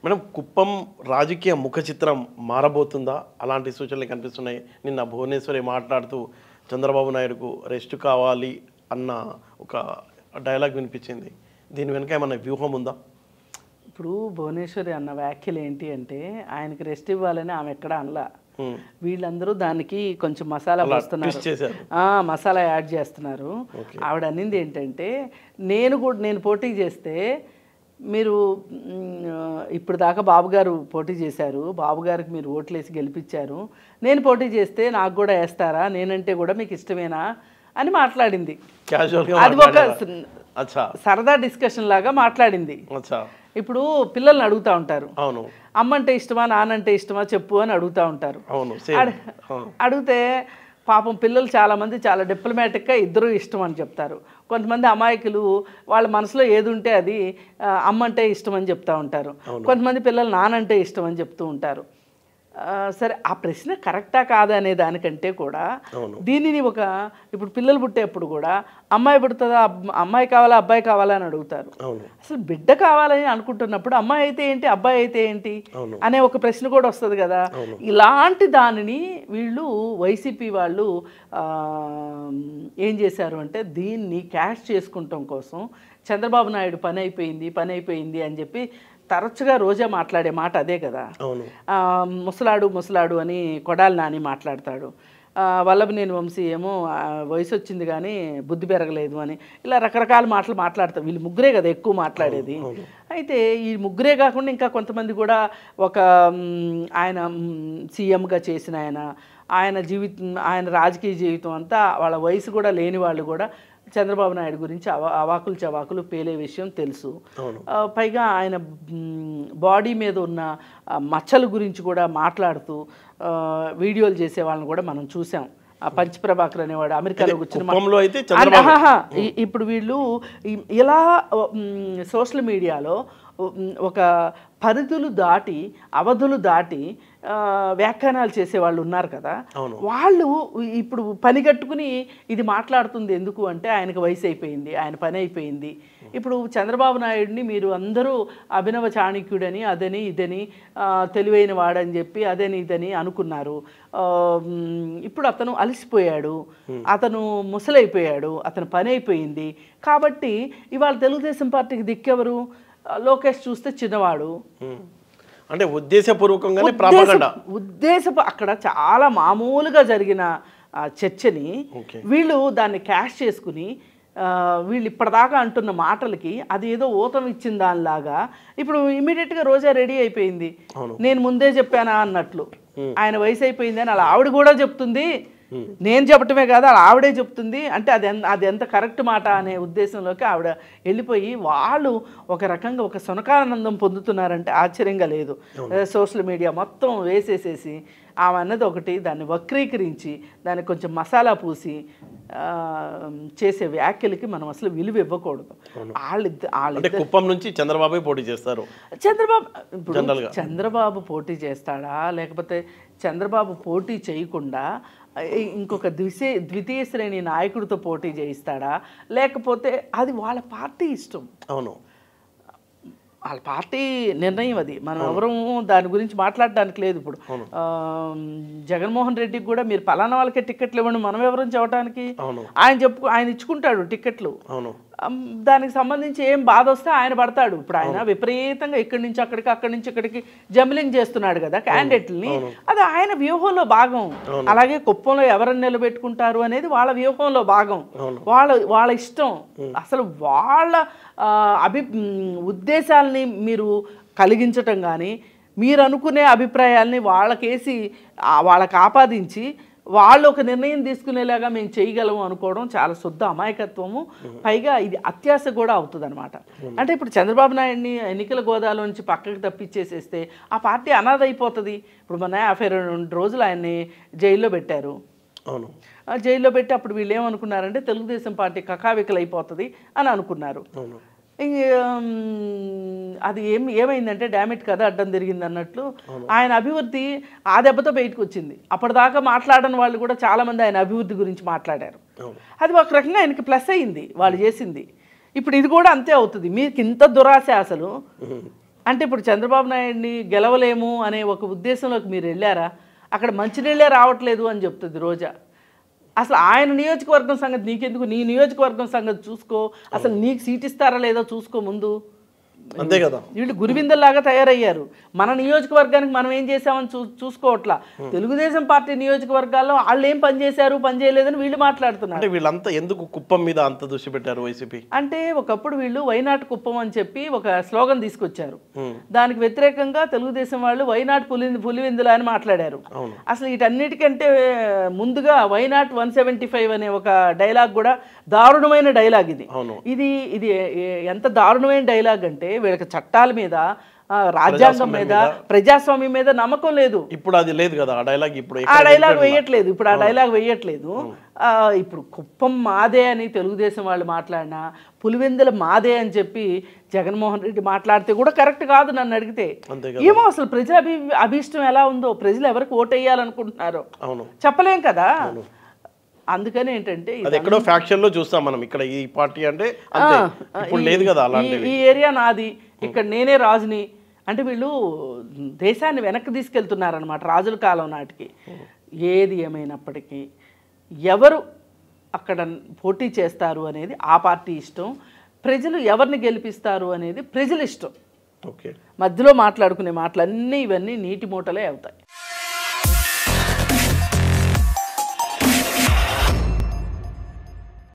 Madam Kuppam రాజకీయ ముఖ చిత్రం మారబోతుందా? అలాంటి సూచనలు కనిపిస్తున్నాయి. నిన్న భువనేశ్వరి మాట్లాడుతూ చంద్రబాబు నాయుడుకు రెస్ట్ కావాలి అన్న ఒక డైలాగ్ వినిపించింది. దీని వెనుక ఏమన్నా వ్యూహం ఉందా? ఇప్పుడు భువనేశ్వరి అన్న వ్యాఖ్యలు ఏంటి అంటే ఆయనకి రెస్ట్ ఇవ్వాలని ఆమె ఎక్కడ అనలా. వీళ్ళందరూ దానికి కొంచెం మసాలా పోస్తున్నారు, మసాలా యాడ్ చేస్తున్నారు. ఆవిడ అనింది ఏంటంటే నేను పోటీ చేస్తే మీరు ఇప్పుడు దాకా బాబు గారు పోటీ చేశారు, బాబు గారికి మీరు ఓట్లేసి గెలిపించారు, నేను పోటీ చేస్తే నాకు కూడా వేస్తారా, నేనంటే కూడా మీకు ఇష్టమేనా అని మాట్లాడింది. అది ఒక సరదా డిస్కషన్ లాగా మాట్లాడింది. ఇప్పుడు పిల్లల్ని అడుగుతూ ఉంటారు, అమ్మంటే ఇష్టమా నానంటే ఇష్టమా చెప్పు అని అడుగుతూ ఉంటారు. అడిగితే పాపం పిల్లలు చాలామంది చాలా డిప్లొమాటిక్గా ఇద్దరు ఇష్టం అని చెప్తారు. కొంతమంది అమాయకులు వాళ్ళ మనసులో ఏది ఉంటే అది అమ్మంటే ఇష్టం అని చెప్తూ ఉంటారు. కొంతమంది పిల్లలు నానంటే ఇష్టం అని చెప్తూ ఉంటారు. సరే, ఆ ప్రశ్న కరెక్టా కాదా అనే దానికంటే కూడా దీనిని ఇప్పుడు పిల్లలు పుట్టేప్పుడు కూడా అమ్మాయి పుడుతుందా, అమ్మాయి కావాలా అబ్బాయి కావాలా అని అడుగుతారు. అసలు బిడ్డ కావాలని అనుకుంటున్నప్పుడు అమ్మాయి అయితే ఏంటి అబ్బాయి అయితే ఏంటి అనే ఒక ప్రశ్న కూడా వస్తుంది కదా. ఇలాంటి దానిని వీళ్ళు వైసీపీ వాళ్ళు ఏం చేశారు అంటే దీన్ని క్యాష్ చేసుకుంటాం కోసం చంద్రబాబు నాయుడు పని అయిపోయింది అని చెప్పి తరచుగా రోజా మాట్లాడే మాట అదే కదా. ముసలాడు అని కొడాలి నాని మాట్లాడతాడు. వల్లభనేని వంశీ ఏమో వయసు వచ్చింది కానీ బుద్ధి పెరగలేదు అని ఇలా రకరకాల మాటలు మాట్లాడతారు. వీళ్ళు ముగ్గురే కదా ఎక్కువ మాట్లాడేది. అయితే ఈ ముగ్గురే కాకుండా ఇంకా కొంతమంది కూడా ఆయన సీఎంగా చేసిన ఆయన రాజకీయ జీవితం అంతా వాళ్ళ వయసు కూడా లేని వాళ్ళు కూడా చంద్రబాబు నాయుడు గురించి అవాకులు చవాకులు పేలే విషయం తెలుసు. పైగా ఆయన బాడీ మీద ఉన్న మచ్చల గురించి కూడా మాట్లాడుతూ వీడియోలు చేసే వాళ్ళని కూడా మనం చూసాం. పంచప్రభాకర్ అనేవాడు అమెరికాలో కూర్చుని ఇప్పుడు వీళ్ళు ఇలా సోషల్ మీడియాలో ఒక పరిధులు దాటి అవధులు దాటి వ్యాఖ్యానాలు చేసేవాళ్ళు ఉన్నారు కదా. వాళ్ళు ఇప్పుడు పని కట్టుకుని ఇది మాట్లాడుతుంది ఎందుకు అంటే ఆయనకు వయసు అయిపోయింది, ఆయన పని అయిపోయింది. ఇప్పుడు చంద్రబాబు నాయుడిని మీరు అందరూ అభినవ చాణక్యుడని అదని ఇదని తెలివైన వాడని చెప్పి అదని ఇదని అనుకున్నారు. ఇప్పుడు అతను అలసిపోయాడు, అతను ముసలైపోయాడు, అతను పని అయిపోయింది. కాబట్టి ఇవాళ తెలుగుదేశం పార్టీకి దిక్కెవరు? లోకేష్ చూస్తే చిన్నవాడు అంటే ఉద్దేశపూర్వకంగానే అక్కడ చాలా మామూలుగా జరిగిన చర్చని వీళ్ళు దాన్ని క్యాష్ చేసుకుని వీళ్ళు ఇప్పటిదాకా అంటున్న మాటలకి అది ఏదో ఊతం ఇచ్చిన దానిలాగా ఇప్పుడు ఇమీడియట్గా రోజా రెడీ అయిపోయింది. నేను ముందే చెప్పానా అన్నట్లు ఆయన వయసు అయిపోయింది అని అలా ఆవిడ కూడా చెప్తుంది. నేను చెప్పటమే కాదు అలా ఆవిడే చెప్తుంది. అంటే అది ఎంత కరెక్ట్ మాట అనే ఉద్దేశంలోకి ఆవిడ వెళ్ళిపోయి వాళ్ళు ఒక రకంగా ఒక సునకానందం పొందుతున్నారంటే ఆశ్చర్యంగా లేదు. సోషల్ మీడియా మొత్తం వేసేసేసి ఆమె అన్నది ఒకటి దాన్ని వక్రీకరించి దానికి కొంచెం మసాలా పూసి చేసే వ్యాఖ్యలకి మనం అసలు విలువ ఇవ్వకూడదు. కుప్పం నుంచి చంద్రబాబు పోటీ చేస్తారు. చంద్రబాబు పోటీ చేస్తాడా లేకపోతే చంద్రబాబు పోటీ చేయకుండా ఇంకొక ద్వితీయ శ్రేణి నాయకుడితో పోటీ చేయిస్తాడా లేకపోతే అది వాళ్ళ పార్టీ ఇష్టం. వాళ్ళ పార్టీ నిర్ణయం అది. మనం ఎవరూ దాని గురించి మాట్లాడడానికి లేదు. ఇప్పుడు జగన్మోహన్ రెడ్డికి కూడా మీరు పలానా వాళ్ళకే టికెట్లు ఇవ్వండి మనం ఎవరం చెప్పడానికి ఆయన ఇచ్చుకుంటాడు టికెట్లు. దానికి సంబంధించి ఏం బాధ వస్తే ఆయన పడతాడు. ఇప్పుడు ఆయన విపరీతంగా ఇక్కడి నుంచి అక్కడికి అక్కడి నుంచి ఇక్కడికి జంబ్లింగ్ చేస్తున్నాడు కదా క్యాండిడేట్లని. అది ఆయన వ్యూహంలో భాగం. అలాగే కుప్పంలో ఎవరిని నిలబెట్టుకుంటారు అనేది వాళ్ళ వ్యూహంలో భాగం. వాళ్ళ ఇష్టం. అసలు వాళ్ళ ఉద్దేశాలని మీరు కలిగించటం కానీ మీరు అనుకునే అభిప్రాయాల్ని వాళ్ళకి ఆపాదించి వాళ్ళు ఒక నిర్ణయం తీసుకునేలాగా మేము చేయగలము అనుకోవడం చాలా శుద్ధ అమాయకత్వము. పైగా ఇది అత్యాశ కూడా అవుతుంది అనమాట. అంటే ఇప్పుడు చంద్రబాబు నాయుడిని ఎన్నికల గోదాలో నుంచి పక్కకు తప్పించేసేస్తే ఆ పార్టీ అనాథ అయిపోతుంది. ఇప్పుడు మన 52 రోజులు ఆయన్ని జైల్లో పెట్టారు. జైల్లో పెట్టి అప్పుడు వీళ్ళు ఏమనుకున్నారంటే తెలుగుదేశం పార్టీ కకావికలు అయిపోతుంది అని అనుకున్నారు. అది ఏమైందంటే డామిట్ కదా అడ్డం తిరిగింది అన్నట్లు ఆయన అభివృద్ధి ఆ దెబ్బతో బయటకు వచ్చింది. అప్పటిదాకా మాట్లాడని వాళ్ళు కూడా చాలామంది ఆయన అభివృద్ధి గురించి మాట్లాడారు. అది ఒక రకంగా ఆయనకి ప్లస్ అయింది వాళ్ళు చేసింది. ఇప్పుడు ఇది కూడా అంతే అవుతుంది. మీకు ఇంత దురాశ అసలు అంటే ఇప్పుడు చంద్రబాబు నాయుడిని గెలవలేము అనే ఒక ఉద్దేశంలోకి మీరు వెళ్ళారా? అక్కడ మంచినీళ్ళే రావట్లేదు అని చెప్తుంది రోజా. అసలు ఆయన నియోజకవర్గం సంగతి నీకెందుకు? నీ నియోజకవర్గం సంగతి చూసుకో. అసలు నీకు సీట్ ఇస్తారా లేదో చూసుకో ముందు. అంతే కదా. వీళ్ళు గురివిందల్లాగా తయారయ్యారు. మన నియోజకవర్గానికి మనం ఏం చేసామని చూసుకోవట్లా. తెలుగుదేశం పార్టీ నియోజకవర్గాల్లో వాళ్ళు ఏం పని చేశారు, పని చేయలేదని వీళ్ళు మాట్లాడుతున్నారు. అంటే వీళ్ళంతా ఎందుకు కుప్పం మీద అంత దృష్టి పెట్టారు వైసీపీ? అంటే ఒకప్పుడు వీళ్ళు వైనాట్ కుప్పం అని చెప్పి ఒక స్లోగన్ తీసుకొచ్చారు. దానికి వ్యతిరేకంగా తెలుగుదేశం వాళ్ళు వైనాట్ పులివిందుల అని మాట్లాడారు. అసలు వీటన్నిటికంటే ముందుగా వైనాట్ 175 అనే ఒక డైలాగ్ కూడా దారుణమైన డైలాగ్. ఇది ఇది ఎంత దారుణమైన డైలాగ్ అంటే వీళ్ళకి చట్టాల మీద, రాజ్యాంగం మీద, ప్రజాస్వామ్యం మీద నమ్మకం లేదు. ఇప్పుడు అది లేదు కదా ఆ డైలాగ్. ఇప్పుడు ఆ డైలాగ్ వేయట్లేదు. ఇప్పుడు కుప్పం మాదే అని తెలుగుదేశం వాళ్ళు మాట్లాడినా, పులివెందుల మాదే అని చెప్పి జగన్మోహన్ రెడ్డి మాట్లాడితే కూడా కరెక్ట్ కాదు నన్ను అడిగితే. ఏమో అసలు ప్రజల అభీష్టం ఎలా ఉందో, ప్రజలు ఎవరికి ఓటు వేయాలనుకుంటున్నారో చెప్పలేం కదా. అందుకని ఏంటంటే అది ఎక్కడో ఫ్యాక్షన్ లో చూస్తాం మనం. ఇక్కడ ఈ పార్టీ అంటే అంతే, ఇప్పుడు లేదు కదా అలాంటిది. ఈ ఏరియా నాది, ఇక్కడ నేనే రాజుని అంటే వీళ్ళు దేశాన్ని వెనక్కి తీసుకెళ్తున్నారనమాట రాజుల కాలం నాటికి. ఏది ఏమైనప్పటికీ ఎవరు అక్కడ పోటీ చేస్తారు అనేది ఆ పార్టీ ఇష్టం, ప్రజలు ఎవరిని గెలిపిస్తారు అనేది ప్రజల ఇష్టం. మధ్యలో మాట్లాడుకునే మాటలన్నీ ఇవన్నీ నీటి మూటలే అవుతాయి.